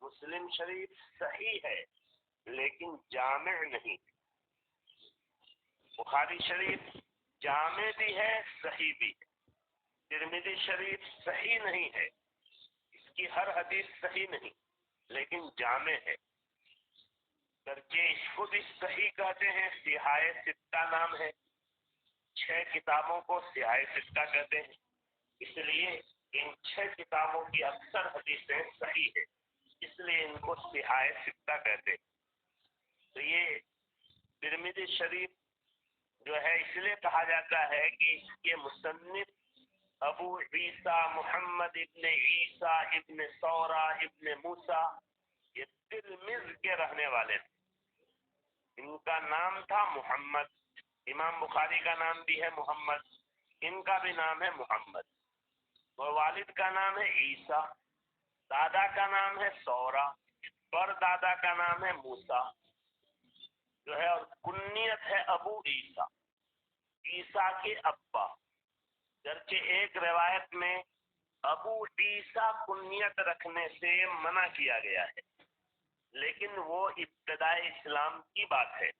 مسلم شریف صحیح ہے لیکن جامع نہیں. بخاری شریف جامع بھی ہے صحیح بھی ہے. ترمذی شریف صحیح نہیں ہے، اس کی ہر حدیث صحیح نہیں لیکن جامع ہے. درجے اس کو بھی صحیح کہتے ہیں. صحاح ستہ نام ہے، 6 کتابوں کو صحاح ستہ کہتے ہیں. اس لیے ان 6 کتابوں کی اکثر حدیثیں صحیح ہے، اس لیے ان کو صحاح ستہ کہتے ہیں. تو یہ ترمذی شریف جو ہے اس لیے کہا جاتا ہے کہ اس کے مصنف ابو عیسیٰ محمد ابن عیسیٰ ابن ثورہ ابن موسیٰ یہ ترمذ کے رہنے والے تھے. ان کا نام تھا محمد. امام بخاری کا نام بھی ہے محمد، ان کا بھی نام ہے محمد. اور والد کا نام ہے عیسیٰ، دادا کا نام ہے ثورہ، پر دادا کا نام ہے موسیٰ جو ہے، اور کنیت ہے ابو عیسیٰ، عیسیٰ کے ابا. گرچہ ایک روایت میں ابو عیسیٰ کنیت رکھنے سے منع کیا گیا ہے لیکن وہ ابتدائی اسلام کی بات ہے.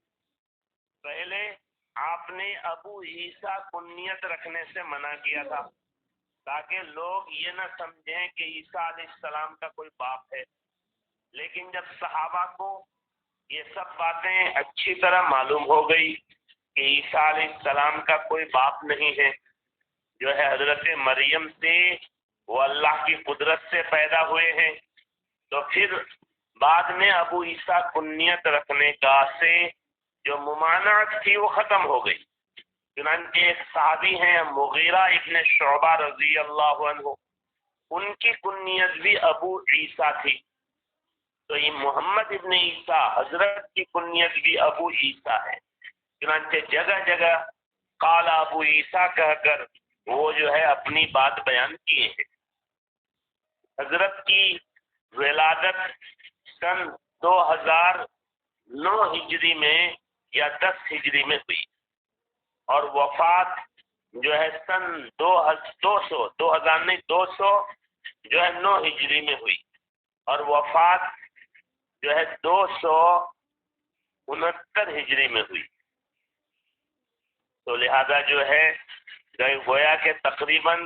پہلے آپ نے ابو عیسیٰ کنیت رکھنے سے منع کیا تھا تاکہ لوگ یہ نہ سمجھیں کہ عیسیٰ علیہ السلام کا کوئی باپ ہے. لیکن جب صحابہ کو یہ سب باتیں اچھی طرح معلوم ہو گئی کہ عیسیٰ علیہ السلام کا کوئی باپ نہیں ہے، جو ہے حضرت مریم سے وہ اللہ کی قدرت سے پیدا ہوئے ہیں، تو پھر بعد میں ابو عیسیٰ کنیت رکھنے کا سے جو ممانعت تھی وہ ختم ہو گئی. چنانچہ ایک صحابی ہیں مغیرہ ابن شعبہ رضی اللہ عنہ، ان کی کنیت بھی ابو عیسیٰ تھی. تو یہ محمد ابن عیسیٰ حضرت کی کنیت بھی ابو عیسیٰ ہے. چنانچہ جگہ جگہ قال ابو عیسیٰ کہہ کر وہ جو ہے اپنی بات بیان کیے ہیں. حضرت کی ولادت سن 2009 ہجری میں یا 10 ہجری میں ہوئی اور وفات جو ہے سن 200 جو ہے 9 ہجری میں ہوئی اور وفات جو ہے 269 ہجری میں ہوئی. تو لہذا جو ہے گویا کہ تقریباً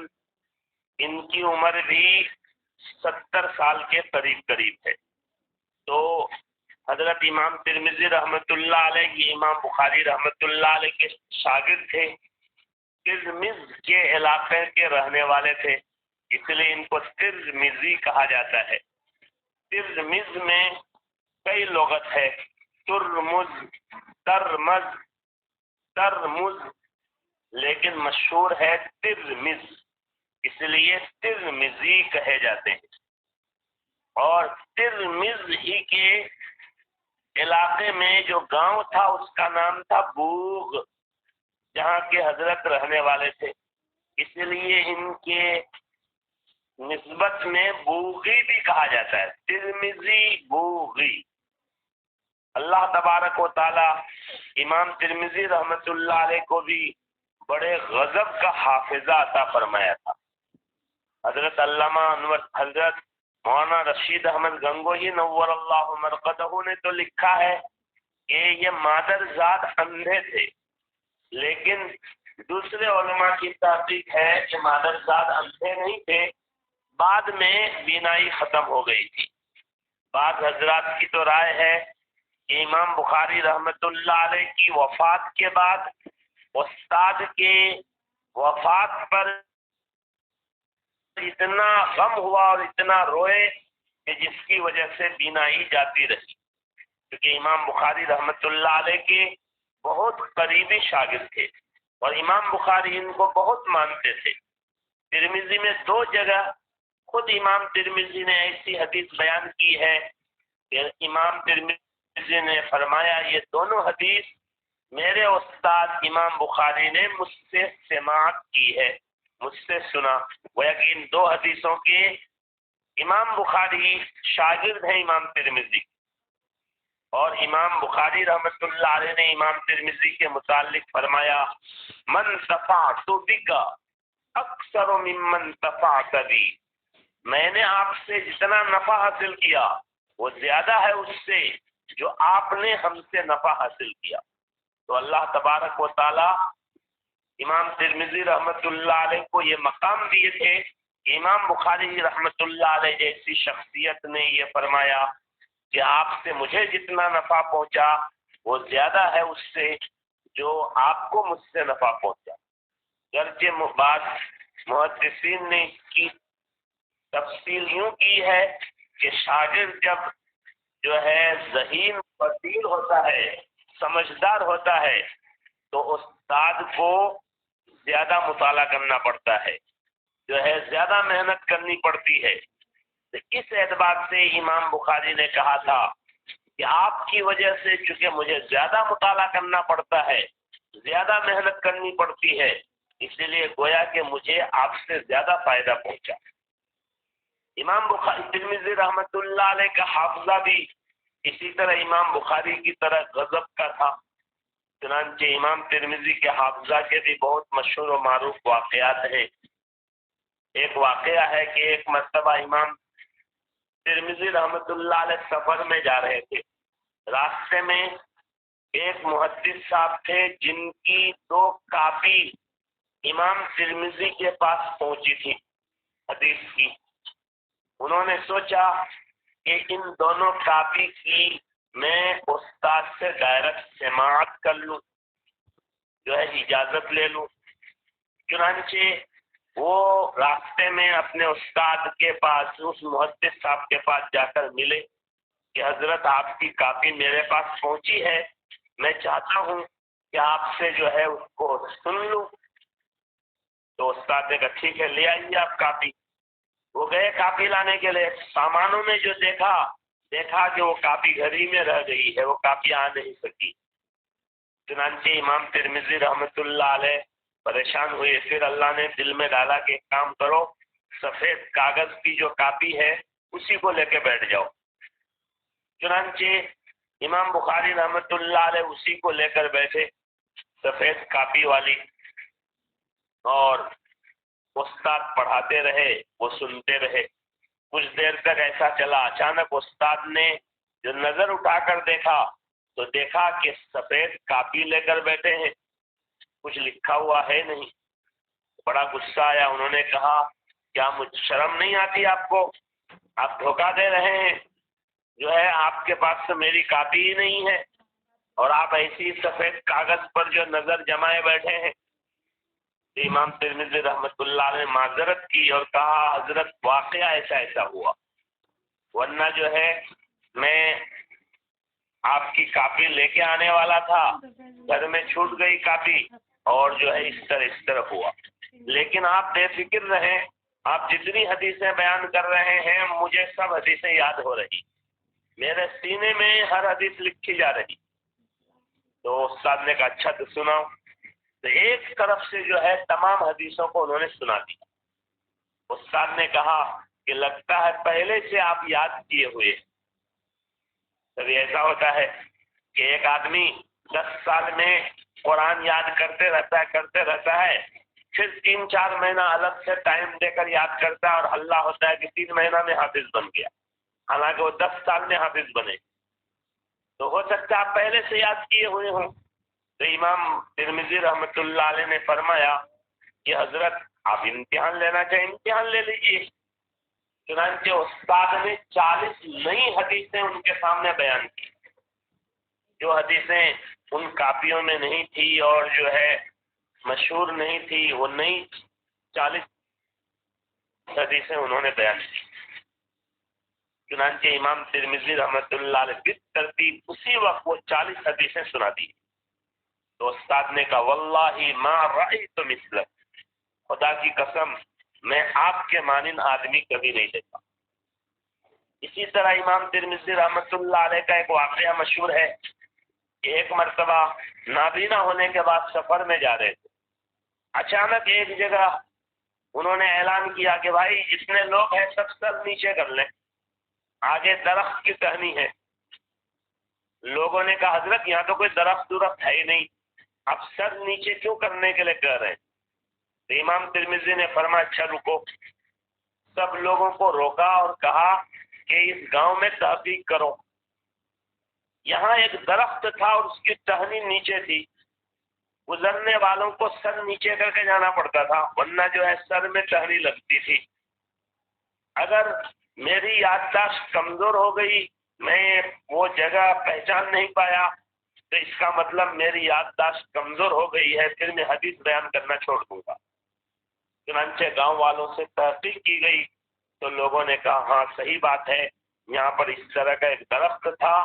ان کی عمر بھی 70 سال کے قریب ہے. تو حضرت امام ترمذی رحمۃ اللہ علیہ یہ امام بخاری رحمۃ اللہ علیہ کے شاگرد تھے، ترمذ کے علاقے کے رہنے والے تھے، اس لیے ان کو ترمذی کہا جاتا ہے. ترمذ میں کئی لغت ہے، ترمز، ترمز، لیکن مشہور ہے ترمذ، اس لیے ترمذی کہے جاتے ہیں. اور ترمذ ہی کے علاقے میں جو گاؤں تھا اس کا نام تھا بوغ، جہاں کے حضرت رہنے والے تھے، اس لیے ان کے نسبت میں بوغی بھی کہا جاتا ہے، ترمذی بوغی. اللہ تبارک و تعالی امام ترمذی رحمۃ اللہ علیہ کو بھی بڑے غضب کا حافظہ عطا فرمایا تھا. حضرت علامہ حضرت مولانا رشید احمد گنگوہی نور اللہ مرقدہ نے تو لکھا ہے کہ یہ مادرزاد اندھے تھے، لیکن دوسرے علماء کی تحقیق ہے کہ مادرزاد اندھے نہیں تھے، بعد میں بینائی ختم ہو گئی تھی. بعض حضرات کی تو رائے ہے کہ امام بخاری رحمۃ اللہ علیہ کی وفات کے بعد استاد کے وفات پر اتنا غم ہوا اور اتنا روئے کہ جس کی وجہ سے بینائی جاتی رہی، کیونکہ امام بخاری رحمۃ اللہ علیہ کے بہت قریبی شاگرد تھے اور امام بخاری ان کو بہت مانتے تھے. ترمذی میں 2 جگہ خود امام ترمذی نے ایسی حدیث بیان کی ہے کہ امام ترمذی نے فرمایا یہ دونوں حدیث میرے استاد امام بخاری نے مجھ سے سماعت کی ہے، مجھ سے سنا. گویا کہ ان 2 حدیثوں کے امام بخاری شاگرد ہیں امام ترمذی، اور امام بخاری رحمۃ اللہ علیہ نے امام ترمذی کے متعلق فرمایا من تفعت بک اکثر ممن تفعت بی، میں نے آپ سے جتنا نفع حاصل کیا وہ زیادہ ہے اس سے جو آپ نے ہم سے نفع حاصل کیا۔ تو اللہ تبارک و تعالی امام ترمذی رحمت اللہ علیہ کو یہ مقام دیے تھے کہ امام بخاری رحمت اللہ علیہ جیسی شخصیت نے یہ فرمایا کہ آپ سے مجھے جتنا نفع پہنچا وہ زیادہ ہے اس سے جو آپ کو مجھ سے نفع پہنچا۔ گرچہ بعض محدثین نے اس کی تفصیل یوں کی ہے کہ شاگرد جب جو ہے ذہین فصیح ہوتا ہے، سمجھدار ہوتا ہے، تو استاد کو زیادہ مطالعہ کرنا پڑتا ہے، جو ہے زیادہ محنت کرنی پڑتی ہے۔ تو اس اعتبار سے امام بخاری نے کہا تھا کہ آپ کی وجہ سے چونکہ مجھے زیادہ مطالعہ کرنا پڑتا ہے، زیادہ محنت کرنی پڑتی ہے، اس لیے گویا کہ مجھے آپ سے زیادہ فائدہ پہنچا۔ امام بخاری ترمذی رحمت اللہ علیہ کا حافظہ بھی اسی طرح امام بخاری کی طرح غضب کا تھا، چنانچہ امام ترمذی کے حافظہ کے بھی بہت مشہور و معروف واقعات ہیں۔ ایک واقعہ ہے کہ ایک مرتبہ امام ترمذی رحمت اللہ علیہ سفر میں جا رہے تھے، راستے میں ایک محدث صاحب تھے جن کی 2 کاپی امام ترمذی کے پاس پہنچی تھی حدیث کی۔ انہوں نے سوچا کہ ان دونوں کاپی کی میں استاد سے ڈائریکٹ سماعت کر لوں، جو ہے اجازت لے لوں۔ چنانچہ وہ راستے میں اپنے استاد کے پاس، اس محدث صاحب کے پاس جا کر ملے کہ حضرت آپ کی کاپی میرے پاس پہنچی ہے، میں چاہتا ہوں کہ آپ سے جو ہے اس کو سن لوں۔ تو استاد نے کہا ٹھیک ہے، لے آئیے آپ کاپی۔ وہ گئے کاپی لانے کے لیے، سامانوں میں جو دیکھا کہ وہ کاپی گھر ہی میں رہ گئی ہے، وہ کاپی آ نہیں سکی۔ چنانچہ امام ترمذی رحمت اللہ علیہ پریشان ہوئے، پھر اللہ نے دل میں ڈالا کہ ایک کام کرو، سفید کاغذ کی جو کاپی ہے اسی کو لے کے بیٹھ جاؤ۔ چنانچہ امام بخاری رحمت اللہ علیہ اسی کو لے کر بیٹھے، سفید کاپی والی، اور استاد پڑھاتے رہے، وہ سنتے رہے۔ کچھ دیر تک ایسا چلا، اچانک استاد نے جو نظر اٹھا کر دیکھا تو دیکھا کہ سفید کاپی لے کر بیٹھے ہیں، کچھ لکھا ہوا ہے نہیں۔ بڑا غصہ آیا، انہوں نے کہا کیا مجھ شرم نہیں آتی آپ کو؟ آپ دھوکہ دے رہے ہیں، جو ہے آپ کے پاس تو میری کاپی ہی نہیں ہے اور آپ ایسی سفید کاغذ پر جو نظر جمائے بیٹھے ہیں۔ امام ترمذی رحمت اللہ نے معذرت کی اور کہا حضرت واقعہ ایسا ہوا، ورنہ جو ہے میں آپ کی کاپی لے کے آنے والا تھا، گھر میں چھوٹ گئی کاپی اور جو ہے اس طرح ہوا۔ لیکن آپ بے فکر رہیں، آپ جتنی حدیثیں بیان کر رہے ہیں مجھے سب حدیثیں یاد ہو رہی، میرے سینے میں ہر حدیث لکھی جا رہی۔ تو استاد نے کہا اچھا تو سناؤ۔ تو ایک طرف سے جو ہے تمام حدیثوں کو انہوں نے سنا دیا۔ استاد نے کہا کہ لگتا ہے پہلے سے آپ یاد کیے ہوئے۔ کبھی ایسا ہوتا ہے کہ ایک آدمی 10 سال میں قرآن یاد کرتے رہتا ہے، پھر 3-4 مہینہ الگ سے ٹائم دے کر یاد کرتا ہے اور ہلہ ہوتا ہے کہ 3 مہینہ میں حافظ بن گیا، حالانکہ وہ 10 سال میں حافظ بنے۔ تو ہو سکتا ہے آپ پہلے سے یاد کیے ہوئے ہوں۔ تو امام ترمذی رحمت اللہ علیہ نے فرمایا کہ حضرت آپ امتحان لینا چاہیں امتحان لے لیجیے۔ چنانچہ استاد نے 40 نئی حدیثیں ان کے سامنے بیان کی، جو حدیثیں ان کاپیوں میں نہیں تھی اور جو ہے مشہور نہیں تھی، وہ نئی 40 حدیثیں انہوں نے بیان کی۔ چنانچہ امام ترمذی رحمت اللہ علیہ بالترتیب اسی وقت وہ 40 حدیثیں سنا دی۔ تو استاد نے کہا واللہ ما رأیت مثلک، خدا کی قسم میں آپ کے مانند آدمی کبھی نہیں دیکھا۔ اسی طرح امام ترمذی رحمت اللہ علیہ کا ایک واقعہ مشہور ہے کہ ایک مرتبہ نابینا ہونے کے بعد سفر میں جا رہے تھے، اچانک ایک جگہ انہوں نے اعلان کیا کہ بھائی جتنے لوگ ہیں سب سر نیچے کر لیں، آگے درخت کی ٹہنی ہے۔ لوگوں نے کہا حضرت یہاں تو کوئی درخت ہے ہی نہیں، آپ سر نیچے کیوں کرنے کے لیے کہہ رہے ہیں؟ تو امام ترمذی نے فرمایا اچھا رکو، سب لوگوں کو روکا اور کہا کہ اس گاؤں میں تحقیق کرو، یہاں ایک درخت تھا اور اس کی ٹہنی نیچے تھی، گزرنے والوں کو سر نیچے کر کے جانا پڑتا تھا، ورنہ جو ہے سر میں ٹہنی لگتی تھی۔ اگر میری یادداشت کمزور ہو گئی، میں وہ جگہ پہچان نہیں پایا، تو اس کا مطلب میری یادداشت کمزور ہو گئی ہے، پھر میں حدیث بیان کرنا چھوڑ دوں گا۔ چنانچہ گاؤں والوں سے تحقیق کی گئی تو لوگوں نے کہا ہاں صحیح بات ہے، یہاں پر اس طرح کا ایک درخت تھا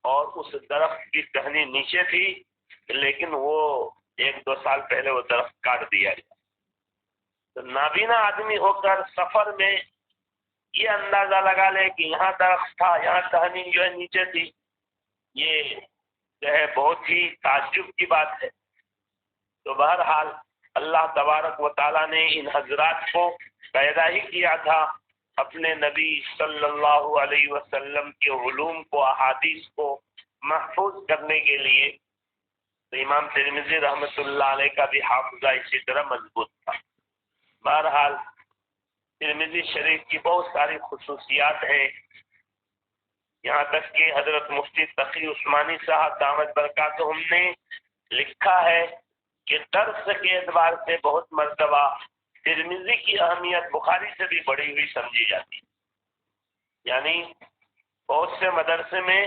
اور اس درخت کی ٹہنی نیچے تھی، لیکن وہ 1-2 سال پہلے وہ درخت کاٹ دیا گیا۔ تو نابینا آدمی ہو کر سفر میں یہ اندازہ لگا لے کہ یہاں درخت تھا، یہاں ٹہنی جو ہے نیچے تھی، یہ جو ہے بہت ہی تعجب کی بات ہے۔ تو بہرحال اللہ تبارک و تعالیٰ نے ان حضرات کو پیدا ہی کیا تھا اپنے نبی صلی اللہ علیہ وسلم کے علوم کو، احادیث کو محفوظ کرنے کے لیے۔ تو امام ترمذی رحمۃ اللہ علیہ کا بھی حافظہ اسی طرح مضبوط تھا۔ بہرحال ترمذی شریف کی بہت ساری خصوصیات ہیں، یہاں تک کہ حضرت مفتی تقی عثمانی صاحب دامت برکاتہم نے لکھا ہے کہ درس کے اعتبار سے بہت مرتبہ ترمذی کی اہمیت بخاری سے بھی بڑی ہوئی سمجھی جاتی ہے۔ یعنی بہت سے مدرسے میں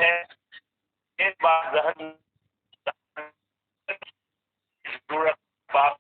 ہے ایک بات ذہن بات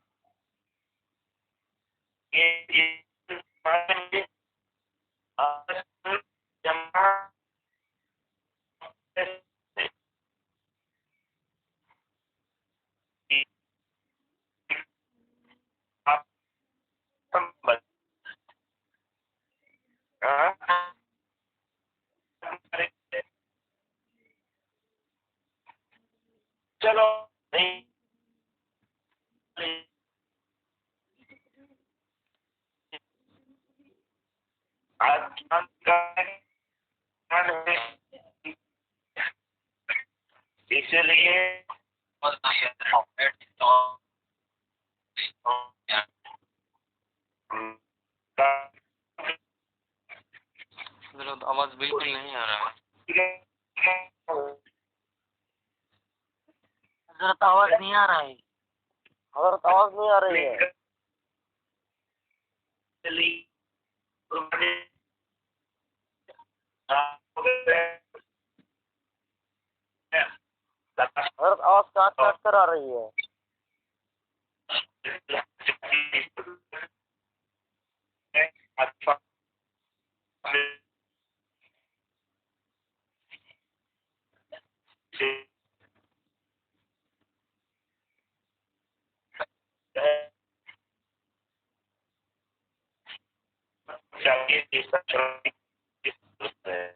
چلو نہیں اسی لیے آواز بالکل نہیں آ رہا ہے، حضرت آواز نہیں آ رہا ہے، حضرت آواز نہیں آ رہی ہے۔ حضرت آواز کاٹ کاٹ کر آ رہی ہے۔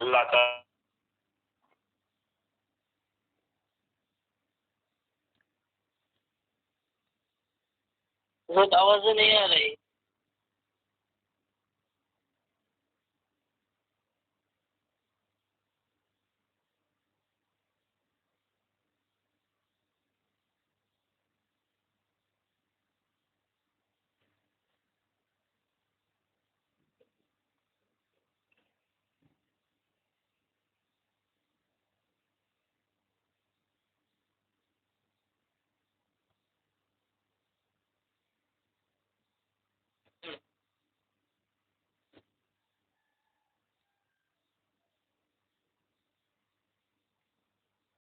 اللہ تعالی حضرت آواز نہیں آ رہی۔